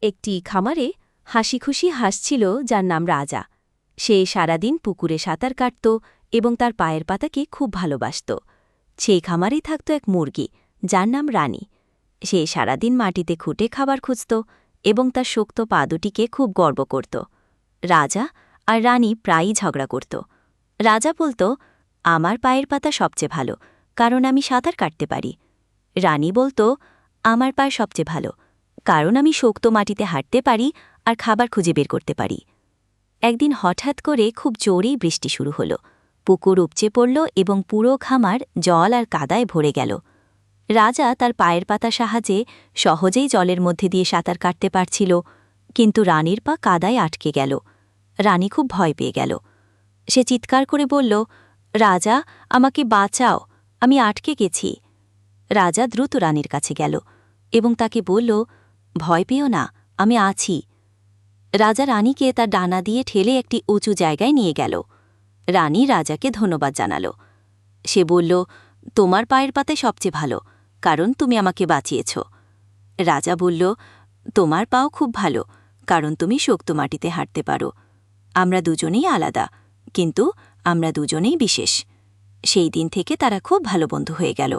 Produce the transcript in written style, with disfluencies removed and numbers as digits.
একটি খামারে হাসিখুশি হাঁস ছিল যার নাম রাজা। সে সারাদিন পুকুরে সাঁতার কাটত এবং তার পায়ের পাতাকে খুব ভালোবাসত। সেই খামারেই থাকত এক মুরগি যার নাম রানী। সে সারাদিন মাটিতে খুঁটে খাবার খুঁজত এবং তার শক্ত পা দুটিকে খুব গর্ব করত। রাজা আর রানী প্রায়ই ঝগড়া করত। রাজা বলত, আমার পায়ের পাতা সবচেয়ে ভালো, কারণ আমি সাঁতার কাটতে পারি। রানী বলত, আমার পায়ে সবচেয়ে ভালো, কারণ আমি শক্ত মাটিতে হাঁটতে পারি আর খাবার খুঁজে বের করতে পারি। একদিন হঠাৎ করে খুব জোরেই বৃষ্টি শুরু হলো। পুকুর উপচে পড়ল এবং পুরো খামার জল আর কাদায় ভরে গেল। রাজা তার পায়ের পাতার সাহায্যে সহজেই জলের মধ্যে দিয়ে সাঁতার কাটতে পারছিল, কিন্তু রানীর পা কাদায় আটকে গেল। রানী খুব ভয় পেয়ে গেল। সে চিৎকার করে বলল, রাজা, আমাকে বাঁচাও, আমি আটকে গেছি। রাজা দ্রুত রানীর কাছে গেল এবং তাকে বলল, ভয় পেও না, আমি আছি। রাজা রানীকে তার ডানা দিয়ে ঠেলে একটি উঁচু জায়গায় নিয়ে গেল। রানী রাজাকে ধন্যবাদ জানাল। সে বলল, তোমার পায়ের পাতায় সবচেয়ে ভালো, কারণ তুমি আমাকে বাঁচিয়েছ। রাজা বলল, তোমার পাও খুব ভালো, কারণ তুমি শক্ত মাটিতে হাঁটতে পারো। আমরা দুজনেই আলাদা, কিন্তু আমরা দুজনেই বিশেষ। সেই দিন থেকে তারা খুব ভালো বন্ধু হয়ে গেল।